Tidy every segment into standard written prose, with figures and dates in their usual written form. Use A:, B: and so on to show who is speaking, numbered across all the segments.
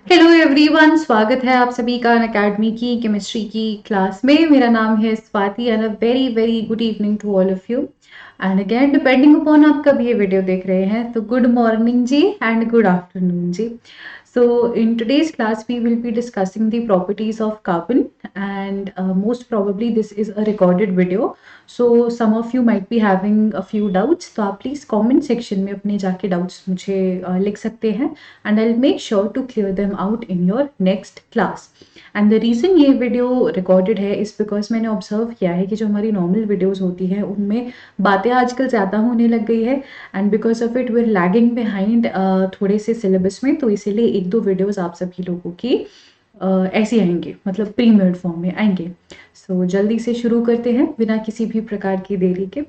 A: Hello everyone, स्वागत है आप सभी का अनअकैडमी की केमिस्ट्री की क्लास में। मेरा नाम है Swati and a very very good evening to all of you. And again depending upon आप कब ये वीडियो देख रहे हैं, तो good morning ji and good afternoon ji. So in today's class we will be discussing the properties of carbon, and most probably this is a recorded video, so some of you might be having a few doubts, तो आप please comment section में अपने जाके doubts मुझे लिख सकते हैं, and I'll make sure to clear them out in your next class. And the reason ये वीडियो रिकॉर्डेड है इस बिकॉज मैंने ऑब्जर्व किया है कि जो हमारी नॉर्मल वीडियोस होती हैं उनमें बातें आजकल ज़्यादा होने लग गई है, and because of it we are lagging behind थोड़े से सिलेबस में, तो इसीलिए एक दो वीडियोस आप सभी लोगों की ऐसे आएंगे, मतलब प्रीमियर्ड फॉर्म में आएंगे। सो जल्दी से शुरू करते हैं बिना किसी भी प्रकार की देरी के।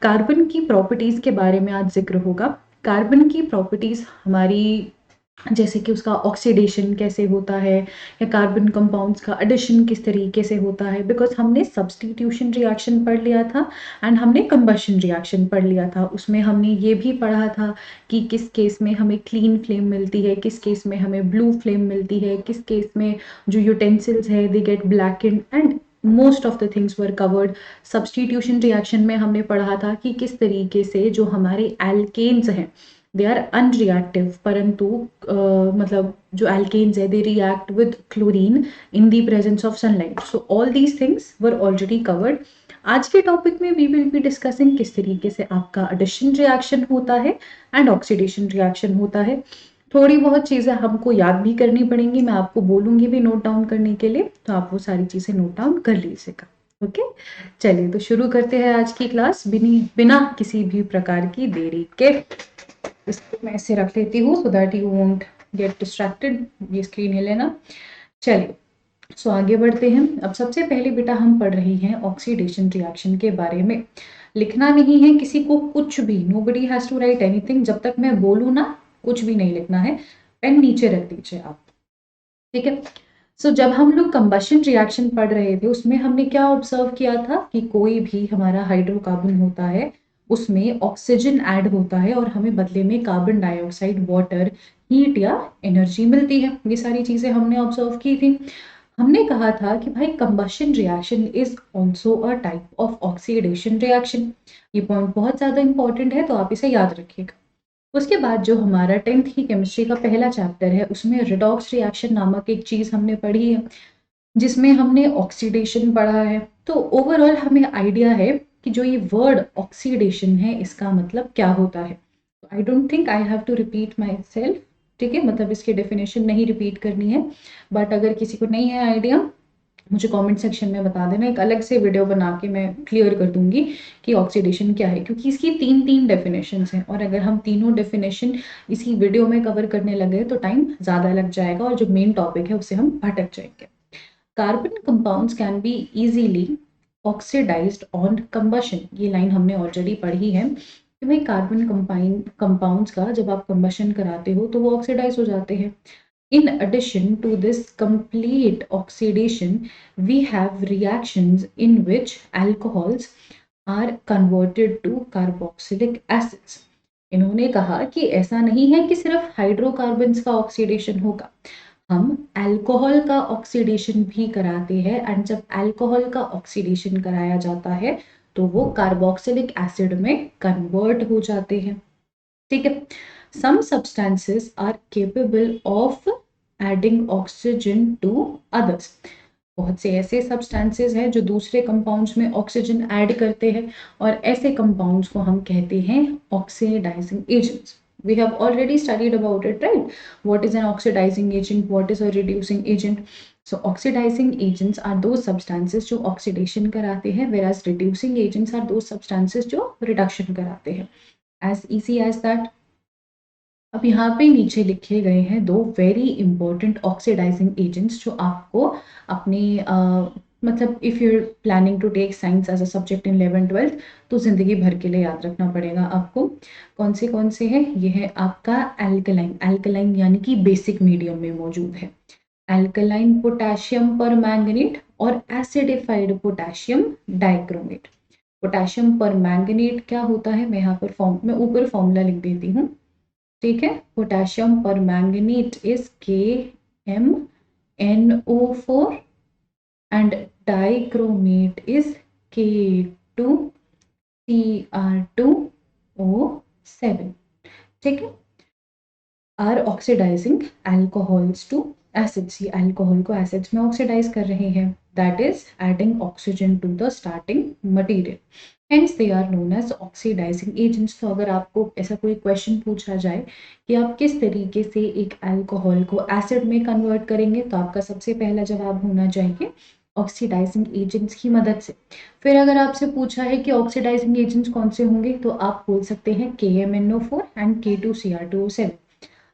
A: कार्बन की प्रॉपर्टीज़ के बारे में आज जिक्र होगा। कार्बन की प्रॉपर्टीज़ हमारी, जैसे कि उसका ऑक्सीडेशन कैसे होता है, या कार्बन कंपाउंड्स का एडिशन किस तरीके से होता है, बिकॉज हमने सब्स्टिट्यूशन रिएक्शन पढ़ लिया था एंड हमने कंबशन रिएक्शन पढ़ लिया था। उसमें हमने ये भी पढ़ा था कि किस केस में हमें क्लीन फ्लेम मिलती है, किस केस में हमें ब्लू फ्लेम मिलती है, किस केस में जो यूटेंसिल्स है they get blackened, and most of the things were covered. Substitution reaction में हमने पढ़ा था कि किस तरीके से जो हमारे एल्केन्स हैं दे आर अनरिएक्टिव, परंतु मतलब जो एल्केन्स है they react with chlorine in the presence of sunlight. So all these things were already covered. आज के टॉपिक में वी विल बी डिस्कसिंग किस तरीके से आपका एडिशन रिएक्शन होता है एंड ऑक्सीडेशन रिएक्शन होता है। थोड़ी बहुत चीज़ें हमको याद भी करनी पड़ेंगी, मैं आपको बोलूँगी भी नोट डाउन करने के लिए, तो आप वो सारी चीज़ें नोट डाउन कर लीजिएगा। ओके, चलिए तो शुरू करते हैं आज की क्लास बिना किसी भी प्रकार की देरी के। इसको मैं ऐसे रख लेती हूँ so that you won't get distracted, ये स्क्रीन हिले ना। चलिए सो आगे बढ़ते हैं। अब सबसे पहले बेटा हम पढ़ रही हैं ऑक्सीडेशन रिएक्शन के बारे में। लिखना नहीं है किसी को कुछ भी, nobody has to write anything, जब तक मैं बोलूँ ना कुछ भी नहीं लिखना है। पेन नीचे रख दीजिए आप, ठीक है। सो जब हम लोग कंबशन रिएक्शन पढ़ रहे थे उसमें हमने क्या ऑब्जर्व किया था कि कोई भी हमारा हाइड्रोकार्बन होता है उसमें ऑक्सीजन ऐड होता है और हमें बदले में कार्बन डाइऑक्साइड, वाटर, हीट या एनर्जी मिलती है। ये सारी चीजें हमने ऑब्जर्व की थी। हमने कहा था कि भाई combustion reaction is also a type of oxidation reaction. ये पॉइंट बहुत ज्यादा इंपॉर्टेंट है, तो आप इसे याद रखिएगा। उसके बाद जो हमारा 10th की केमिस्ट्री का पहला चैप्टर है उसमें रिडॉक्स रिएक्शन नामक एक चीज हमने पढ़ी है, जिसमें हमने ऑक्सीडेशन पढ़ा है। तो ओवरऑल हमें आइडिया है कि जो ये वर्ड ऑक्सीडेशन है इसका मतलब क्या होता है। I don't think I have to repeat myself, ठीक है, मतलब इसकी डेफिनेशन नहीं रिपीट करनी है। बट अगर किसी को नहीं है आइडिया मुझे कमेंट सेक्शन में बता देना, एक अलग से वीडियो बना के मैं क्लियर कर दूंगी कि ऑक्सीडेशन क्या है, क्योंकि इसकी तीन तीन डेफिनेशंस हैं और अगर हम तीनों डेफिनेशन इसी वीडियो में कवर करने लगे तो टाइम ज़्यादा लग जाएगा और जो मेन टॉपिक है उससे हम भटक जाएंगे। Carbon compounds can be easily oxidised on combustion, ये लाइन हमने ऑलरेडी पढ़ी है कि भाई कार्बन कंपाउंड्स का जब आप कंबशन कराते हो तो वो ऑक्सीडाइज हो जाते हैं। In addition to this complete oxidation, we have reactions in which alcohols are converted to carboxylic acids. इन्होंने कहा कि ऐसा नहीं है कि सिर्फ हाइड्रोकार्बन्स का ऑक्सीडेशन होगा, हम अल्कोहल का ऑक्सीडेशन भी कराते हैं, एंड जब अल्कोहल का ऑक्सीडेशन कराया जाता है तो वो कार्बोक्सिलिक एसिड में कन्वर्ट हो जाते हैं, ठीक है। Some substances are capable of adding oxygen to others. बहुत से ऐसे सब्सटेंसेस हैं जो दूसरे कंपाउंड्स में ऑक्सीजन ऐड करते हैं और ऐसे कंपाउंड्स को हम कहते हैं oxidising agents. We have already studied about it, right? What is an oxidizing agent? What is a reducing agent? So oxidizing agents are those substances जो oxidation कराते हैं, whereas reducing agents are those substances जो reduction कराते हैं। As easy as that. अब यहाँ पे नीचे लिखे गए हैं दो वेरी इंपॉर्टेंट ऑक्सीडाइजिंग एजेंट्स जो आपको अपने मतलब if you planning to take science as a subject in 11th-12th तो ज़िंदगी भर के लिए याद रखना पड़ेगा आपको। कौन से हैं? ये है आपका एल्कलाइन। एल्कलाइन यानी कि बेसिक मीडियम में मौजूद है। एल्कलाइन पोटेशियम पर मैंगनीट और एसिडिफाइड पोटेशियम डाइक्रोमेट। पोटेशियम पर मैंगनीट क्या होता है, मैं यहाँ पर मैं ऊपर फॉर्मूला लिख देती हूँ, ठीक है। पोटेशियम पर मैंगनीट इज के KMNO4 and dichromate is K2Cr2O7. ठीक है, are oxidising alcohols to acids, ये अल्कोहल को एसिड्स में ऑक्सीडाइज कर रहे हैं, that is adding oxygen to the starting material, hence they are known as oxidising agents. तो अगर आपको ऐसा कोई क्वेश्चन पूछा जाए कि आप किस तरीके से एक अल्कोहल को एसिड में कन्वर्ट करेंगे, तो आपका सबसे पहला जवाब होना चाहिए ऑक्सीडाइजिंग एजेंट्स की मदद से। फिर अगर आपसे पूछा है कि ऑक्सीडाइजिंग एजेंट्स कौन से होंगे, तो आप बोल सकते हैं KMNO4 एंड K2Cr2O7।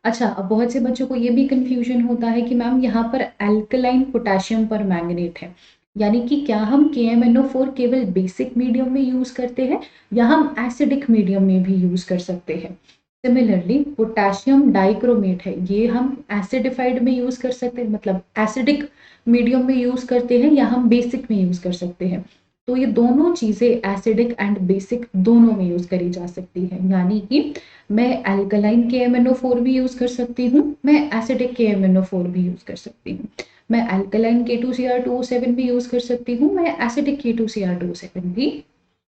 A: अच्छा, अब बहुत से बच्चों को ये भी कंफ्यूजन होता है कि मैम यहाँ पर अल्कलाइन पोटेशियम पर मैंगनेट है, यानी कि क्या हम KMNO4 केवल बेसिक मीडियम में यूज करते हैं या हम एसिडिक मीडियम में भी यूज कर सकते हैं। सिमिलरली पोटेशियम डाइक्रोमेट है, ये हम एसिडिफाइड में यूज कर सकते हैं, मतलब एसिडिक मीडियम में यूज करते हैं या हम बेसिक में यूज कर सकते हैं। तो ये दोनों चीजें एसिडिक एंड बेसिक दोनों में यूज करी जा सकती है, यानी कि मैं अल्कलाइन KMNO4 भी यूज कर सकती हूँ, मैं एसिडिक KMNO4 भी यूज कर सकती हूँ, मैं अल्कलाइन K2Cr2O7 भी यूज कर सकती हूँ, मैं एसिडिक K2Cr2O7 भी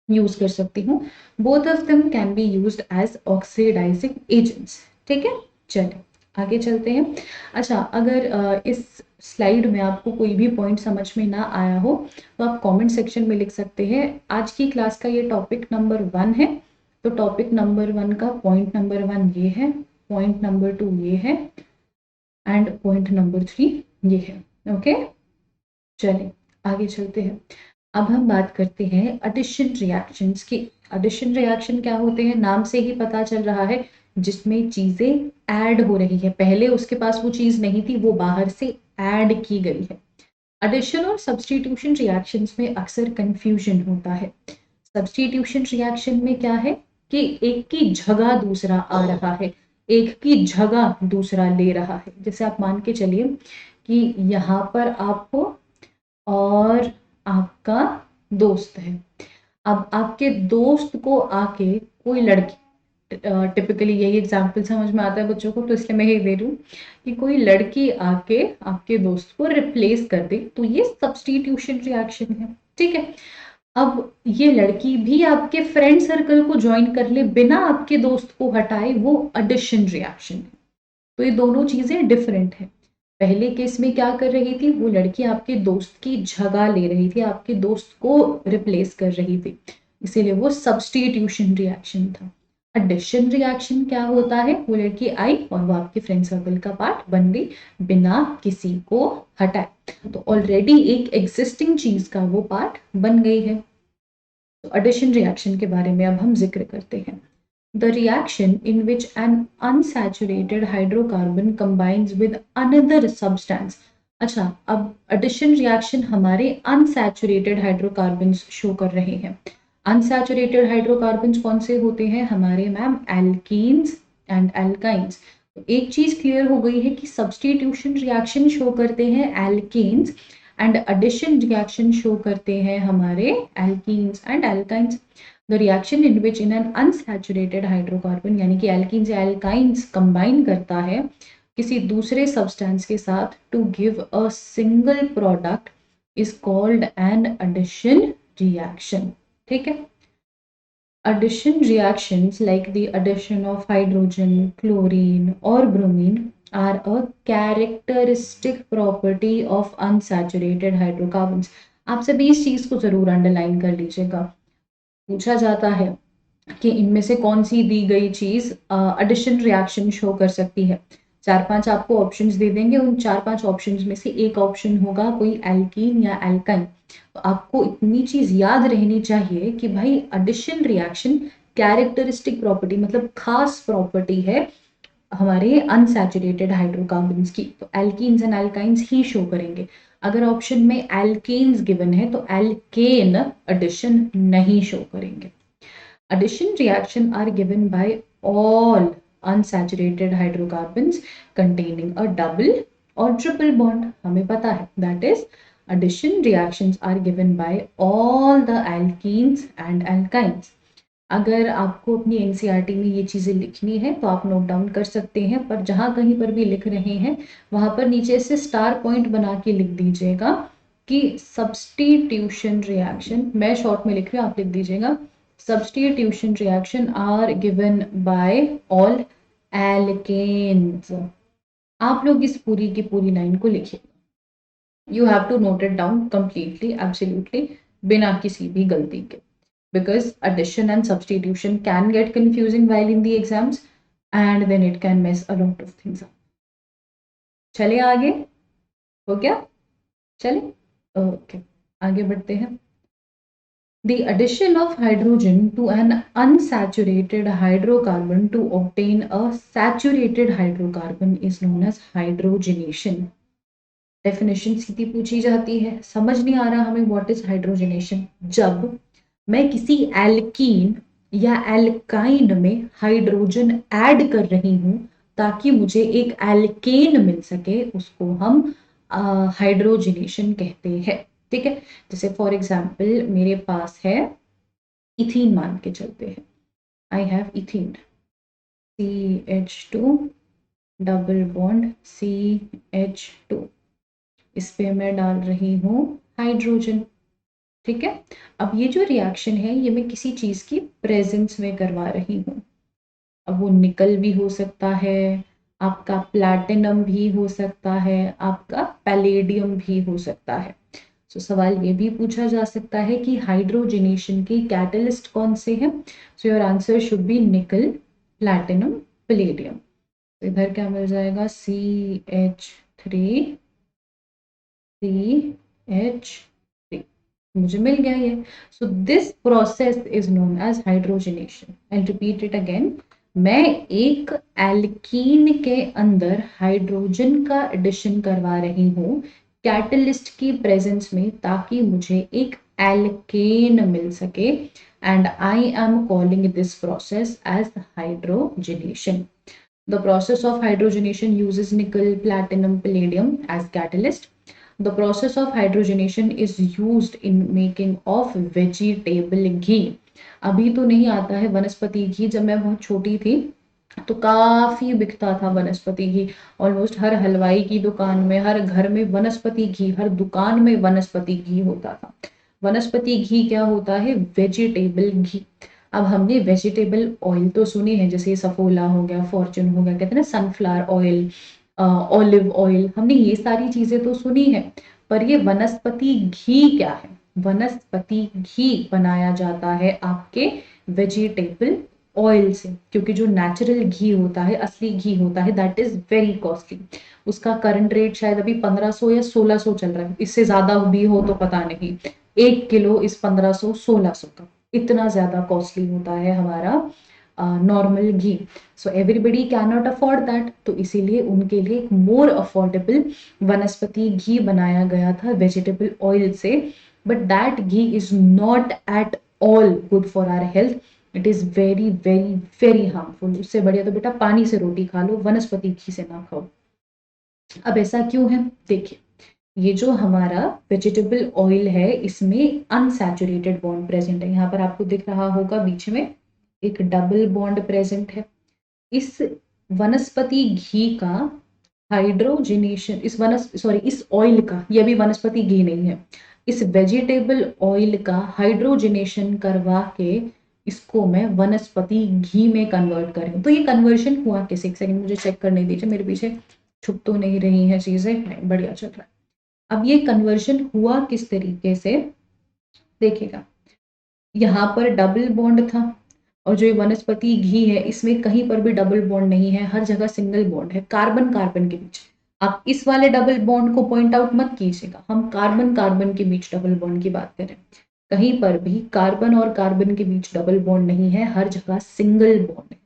A: यूज कर सकती हूँ। Both of them can be used as oxidising agents. ठीक है, चलिए आगे चलते हैं। अच्छा, अगर इस स्लाइड में आपको कोई भी पॉइंट समझ में ना आया हो तो आप कमेंट सेक्शन में लिख सकते हैं। आज की क्लास का ये टॉपिक नंबर 1 है, तो टॉपिक नंबर 1 का पॉइंट नंबर 1 ये है, पॉइंट नंबर 2 ये है एंड पॉइंट नंबर 3 ये है। ओके, चलिए आगे चलते हैं। अब हम बात करते हैं एडिशन रिएक्शंस की। एडिशन रिएक्शन क्या होते हैं, नाम से ही पता चल रहा है, जिसमें चीजें ऐड हो रही है, पहले उसके पास वो चीज नहीं थी, वो बाहर से ऐड की गई है। एडिशन और सब्स्टिट्यूशन रिएक्शंस में अक्सर कंफ्यूजन होता है। सब्स्टिट्यूशन रिएक्शन में क्या है कि एक की जगह दूसरा आ रहा है, एक की जगह दूसरा ले रहा है। जैसे आप मान के चलिए कि यहाँ पर आप हो और आपका दोस्त है। अब आपके दोस्त को आके कोई लड़की, टिपिकली यही एग्जाम्पल समझ में आता है बच्चों को, तो इसलिए मैं ये दे रही हूँ कि कोई लड़की आके आपके दोस्त को रिप्लेस कर दे, तो ये सब्स्टिट्यूशन रिएक्शन है। ठीक है, अब ये लड़की भी आपके फ्रेंड सर्कल को ज्वाइन कर ले बिना आपके दोस्त को हटाए, वो एडिशन रिएक्शन है। तो ये दोनों चीजें डिफरेंट है। पहले केस में क्या कर रही थी, वो लड़की आपके दोस्त की जगह ले रही थी, आपके दोस्त को रिप्लेस कर रही थी, इसीलिए वो सब्स्टिट्यूशन रिएक्शन था। एडिशन रिएक्शन क्या होता है, वो लड़की आई और वो आपके फ्रेंड सर्कल का पार्ट बन गई बिना किसी को हटाए, तो ऑलरेडी एक एग्जिस्टिंग चीज का वो पार्ट बन गई है। तो एडिशन रिएक्शन के बारे में अब हम जिक्र करते हैं। The reaction in which an unsaturated hydrocarbon combines with another substance। अच्छा, अब एडिशन रिएक्शन हमारे अनसैचुरेटेड हाइड्रोकार्बन्स शो कर रहे हैं। अनसैचुरेटेड हाइड्रोकार्बन्स कौन से होते हैं हमारे मैम, एल्कीन्स एंड एल्काइंस। तो एक चीज क्लियर हो गई है कि सब्स्टिट्यूशन रिएक्शन शो करते हैं alkenes and addition reaction show करते हैं हमारे alkenes and alkynes. The reaction in which in an unsaturated hydrocarbon यानी कि alkenes या alkynes combine करता है किसी दूसरे substance के साथ to give a single product is called an addition reaction। ठीक है, addition reactions like the addition of hydrogen, chlorine or bromine are a characteristic property of unsaturated hydrocarbons। आप सभी इस चीज को जरूर अंडरलाइन कर लीजिएगा। पूछा जाता है कि इनमें से कौन सी दी गई चीज एडिशन रिएक्शन शो कर सकती है, 4-5 आपको ऑप्शंस दे देंगे, उन 4-5 ऑप्शंस में से एक ऑप्शन होगा कोई एल्कीन या एल्काइन। तो आपको इतनी चीज याद रहनी चाहिए कि भाई एडिशन रिएक्शन कैरेक्टरिस्टिक प्रॉपर्टी मतलब खास प्रॉपर्टी है हमारे अनसैचुरेटेड हाइड्रोकार्बन्स की, तो alkenes and alkynes he show करेंगे। अगर ऑप्शन में एल्केन्स गिवन है तो एल्केन एडिशन नहीं शो करेंगे। Addition reaction are given by all unsaturated hydrocarbons containing a double or triple bond। हमें पता है that is addition reactions are given by all the alkenes and alkynes। अगर आपको अपनी एनसीईआरटी में ये चीज़ें लिखनी है तो आप नोट डाउन कर सकते हैं, पर जहाँ कहीं पर भी लिख रहे हैं वहाँ पर नीचे से स्टार पॉइंट बना के लिख दीजिएगा कि सब्स्टिट्यूशन रिएक्शन, मैं शॉर्ट में लिख रही हूँ, आप लिख दीजिएगा substitution reaction are given by all alkanes. आप लोग इस पूरी की पूरी लाइन को लिखिए, you have to note it down completely, absolutely, बिना किसी भी गलती के, because addition and substitution can get confusing while in the exams and then it can mess a lot of things up. चले आगे, हो गया, चले, ओके, आगे बढ़ते हैं। The addition of hydrogen to an unsaturated hydrocarbon to obtain a saturated hydrocarbon is known as hydrogenation. Definition सीधी पूछी जाती है, समझ नहीं आ रहा हमें what is hydrogenation? जब मैं किसी एल्कीन या एल्काइन में हाइड्रोजन ऐड कर रही हूं ताकि मुझे एक एल्केन मिल सके, उसको हम हाइड्रोजनेशन कहते हैं। ठीक है, जैसे फॉर एग्जांपल मेरे पास है इथीन, मान के चलते हैं, I have ethene, CH2 double bond CH2, इस पे मैं डाल रही हूँ हाइड्रोजन। ठीक है, अब ये जो रिएक्शन है ये मैं किसी चीज की प्रेजेंस में करवा रही हूँ। अब वो निकल भी हो सकता है, आपका प्लैटिनम भी हो सकता है, आपका पैलेडियम भी हो सकता है। सो सवाल ये भी पूछा जा सकता है कि हाइड्रोजनेशन के कैटलिस्ट कौन से हैं? So your answer should be निकल, प्लैटिनम, पैलेडियम। तो इधर क्या मिल जाएगा, CH3 CH3, मुझे मिल गया ये। So this process is known as hydrogenation. I repeat it again, मैं एक एल्कीन के अंदर हाइड्रोजन का एडिशन करवा रही हूँ कैटलिस्ट की प्रेजेंस में ताकि मुझे एक एल्केन मिल सके, and I am calling this process as hydrogenation. The process of hydrogenation uses nickel, platinum, palladium as catalyst. The process of hydrogenation is used in making of vegetable ghee. अभी तो नहीं आता है वनस्पति घी, जब मैं बहुत छोटी थी तो काफी बिकता था वनस्पति घी। ऑलमोस्ट हर हलवाई की दुकान में, हर घर में वनस्पति घी, हर दुकान में वनस्पति घी होता था। वनस्पति घी क्या होता है? वेजिटेबल घी। अब हमने वेजिटेबल ऑयल तो सुने हैं, जैसे सफोला हो गया, फॉर्चून हो गया, कहते हैं ना सनफ्लावर ऑयल, ऑलिव ऑयल, हमने ये सारी चीजें तो सुनी है, पर ये वनस्पति घी क्या है? वनस्पति घी बनाया जाता है आपके वेजिटेबल ऑयल से, क्योंकि जो नेचुरल घी होता है, असली घी होता है, दैट इज वेरी कॉस्टली। उसका करंट रेट शायद अभी 1500 या 1600 चल रहा है, इससे ज्यादा भी हो तो पता नहीं। 1 किलो इस 1500 1600 का, इतना ज्यादा कॉस्टली होता है हमारा normal ghee. So everybody can not afford that, तो इसीलिए उनके लिए एक मोर अफोर्डेबल वनस्पति घी बनाया गया था वेजिटेबल ऑयल से। But that ghee is not at all good for our health, it is very very very harmful. उससे बढ़िया तो बेटा पानी से रोटी खा लो, वनस्पति घी से ना खाओ। अब ऐसा क्यों है? देखिए, ये जो हमारा वेजिटेबल ऑयल है इसमें अनसैचुरेटेड बॉन्ड प्रेजेंट है। यहाँ पर आपको दिख रहा होगा बीच में एक डबल बॉन्ड प्रेजेंट है। इस वनस्पति घी का हाइड्रोजनेशन, इस ऑयल का, ये भी वनस्पति घी नहीं है, इस वेजिटेबल ऑयल का हाइड्रोजनेशन करवा के इसको मैं वनस्पति घी में कन्वर्ट करें। तो ये कन्वर्शन हुआ कैसे? एक सेकंड मुझे चेक करने दीजिए, मेरे पीछे छुप तो नहीं रही है चीजें, नहीं, बढ़िया चल रहा है। अब ये कन्वर्शन हुआ किस तरीके से? देखिएगा, यहाँ पर डबल बॉन्ड था, और जो ये वनस्पति घी है इसमें कहीं पर भी डबल बॉन्ड नहीं है, हर जगह सिंगल बॉन्ड है कार्बन कार्बन के बीच। आप इस वाले डबल बॉन्ड को पॉइंट आउट मत कीजिएगा, हम कार्बन कार्बन के बीच डबल बॉन्ड की बात करें। कहीं पर भी कार्बन और कार्बन के बीच डबल बॉन्ड नहीं है, हर जगह सिंगल बॉन्ड है।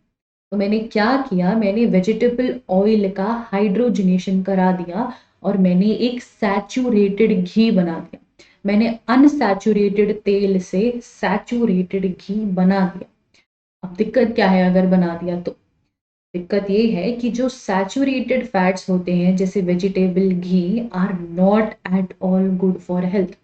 A: तो मैंने क्या किया, मैंने वेजिटेबल ऑयल का हाइड्रोजनेशन करा दिया और मैंने एक सैचुरेटेड घी बना दिया। मैंने अनसैचुरेटेड तेल से सैचुरेटेड घी बना दिया। अब दिक्कत क्या है अगर बना दिया तो? दिक्कत ये है कि जो सैचुरेटेड फैट्स होते हैं जैसे vegetable ghee are not at all good for health.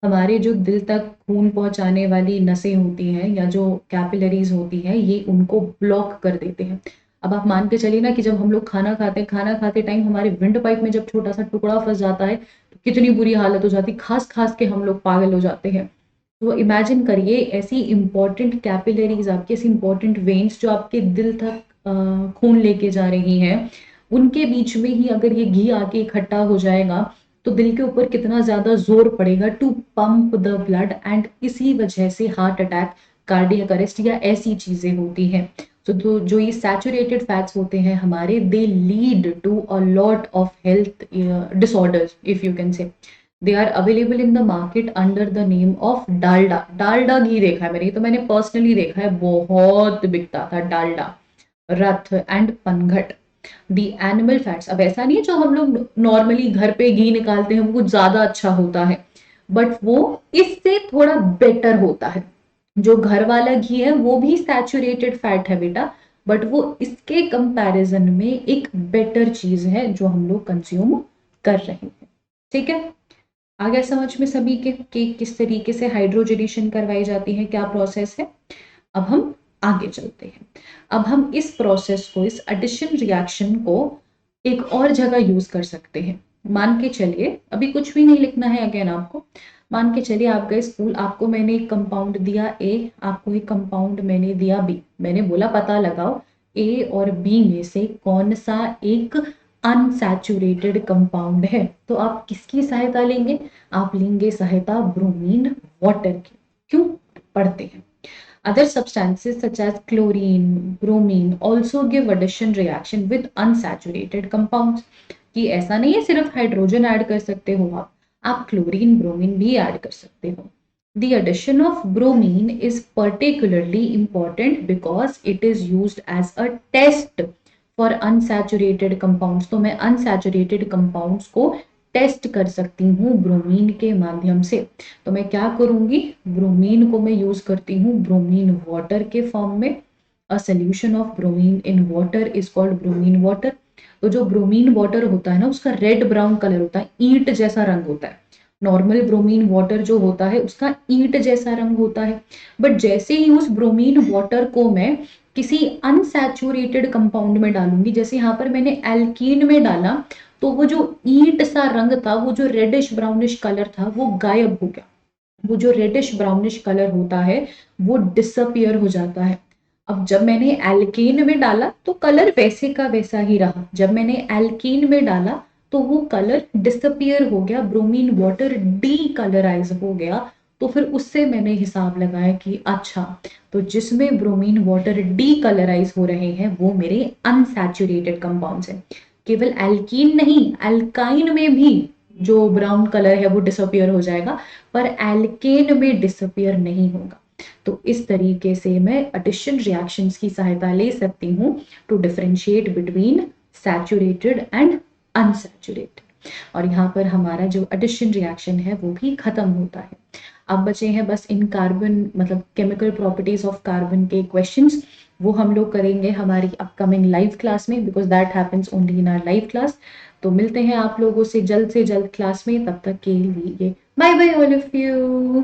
A: हमारे जो दिल तक खून पहुंचाने वाली नसें होती हैं या जो कैपिलरीज होती हैं, ये उनको ब्लॉक कर देते हैं। अब आप मान के चलिए ना कि जब हम लोग खाना खाते हैं, खाना खाते टाइम हमारे विंड पाइप में जब छोटा सा टुकड़ा फंस जाता है तो कितनी बुरी हालत हो जाती है, खास खास के हम लोग पागल हो जाते हैं। तो इमेजिन करिए ऐसी इंपॉर्टेंट कैपिलरीज आपकी, ऐसी इंपॉर्टेंट वेन्स जो आपके दिल तक खून लेके जा रही हैं, उनके बीच में ही अगर ये घी आके इकट्ठा हो जाएगा तो दिल के ऊपर कितना ज्यादा जोर पड़ेगा to pump the blood, and इसी वजह से हार्ट अटैक, कार्डियक अरेस्ट या ऐसी चीजें होती हैं। तो जो ये सैचुरेटेड फैट्स होते हैं हमारे, they lead to a lot of health disorders, if you can say. They are available in the market under the name of Dalda. Dalda घी देखा है मैंने, ये तो मैंने पर्सनली देखा है, बहुत बिकता था डालडा, रथ एंड पनघट। दी एनिमल फैट्स, अब ऐसा नहीं है जो हम लोग नॉर्मली घर पे घी निकालते हैं वो कुछ ज्यादा अच्छा होता है, बट वो इससे थोड़ा बेटर होता है। जो घर वाला घी है वो भी सैचुरेटेड फैट है बेटा, बट वो इसके कंपैरिजन में एक बेटर चीज है जो हम लोग कंज्यूम कर रहे हैं। ठीक है, आ गया समझ में सभी के कि किस तरीके से हाइड्रोजनेशन करवाई जाती है, क्या प्रोसेस है। अब हम आगे चलते हैं। अब हम इस प्रोसेस को, इस एडिशन रिएक्शन को एक और जगह यूज कर सकते हैं। मान के चलिए, अभी कुछ भी नहीं लिखना है अगेन आपको। मान के चलिए आप गए स्कूल, आपको मैंने एक कंपाउंड दिया ए, आपको एक कंपाउंड मैंने दिया बी। मैंने बोला पता लगाओ ए और बी में से कौन सा एक अनसैचुरेटेड कंपाउंड है। तो आप किसकी सहायता लेंगे? आप लेंगे सहायता ब्रोमीन वाटर की। क्यों? पढ़ते हैं। Other substances such as chlorine, bromine also give addition reaction with unsaturated compounds। कि ऐसा नहीं है सिर्फ हाइड्रोजन ऐड कर सकते हो आप क्लोरीन ब्रोमीन भी ऐड कर सकते हो। The addition of bromine is particularly important because it is used as a test for unsaturated compounds। तो मैं unsaturated compounds को टेस्ट कर सकती हूँ ब्रोमीन के माध्यम से। तो मैं क्या करूंगी, ब्रोमीन को मैं यूज करती हूँ ब्रोमीन वाटर के फॉर्म में। A solution of bromine in water is called bromine water. तो जो ब्रोमीन वाटर होता है ना, उसका रेड ब्राउन कलर होता है, ईंट जैसा रंग होता है। नॉर्मल ब्रोमीन वाटर जो होता है उसका ईंट जैसा रंग होता है। बट जैसे ही उस ब्रोमीन वाटर को मैं किसी अनसैचुरेटेड कंपाउंड में डालूंगी, जैसे यहाँ पर मैंने एल्कीन में डाला, तो वो जो ईंट सा रंग था, वो जो रेडिश ब्राउनिश कलर था, वो गायब हो गया। वो जो रेडिश ब्राउनिश कलर होता है वो डिसअपियर हो जाता है। अब जब मैंने एल्केन में डाला तो कलर वैसे का वैसा ही रहा, जब मैंने एल्कीन में डाला तो वो कलर डिसअपियर हो गया, ब्रोमीन वाटर डी कलराइज हो गया। तो फिर उससे मैंने हिसाब लगाया कि अच्छा, तो जिसमें ब्रोमीन वाटर डी कलराइज हो रहे हैं वो मेरे अनसैचुरेटेड कंपाउंड्स हैं। केवल एल्कीन नहीं, एल्काइन में भी जो ब्राउन कलर है वो डिसअपियर हो जाएगा, पर एल्केन में डिसअपियर नहीं होगा। तो इस तरीके से मैं एडिशन रिएक्शंस की सहायता ले सकती हूँ to differentiate between saturated and unsaturated. और यहाँ पर हमारा जो एडिशन रिएक्शन है वो भी खत्म होता है। अब बचे हैं बस इन कार्बन, मतलब केमिकल प्रॉपर्टीज ऑफ कार्बन के क्वेश्चंस। वो हम लोग करेंगे हमारी अपकमिंग लाइव क्लास में, because that happens only in our live class. तो मिलते हैं आप लोगों से जल्द क्लास में, तब तक के लिए bye bye all of you.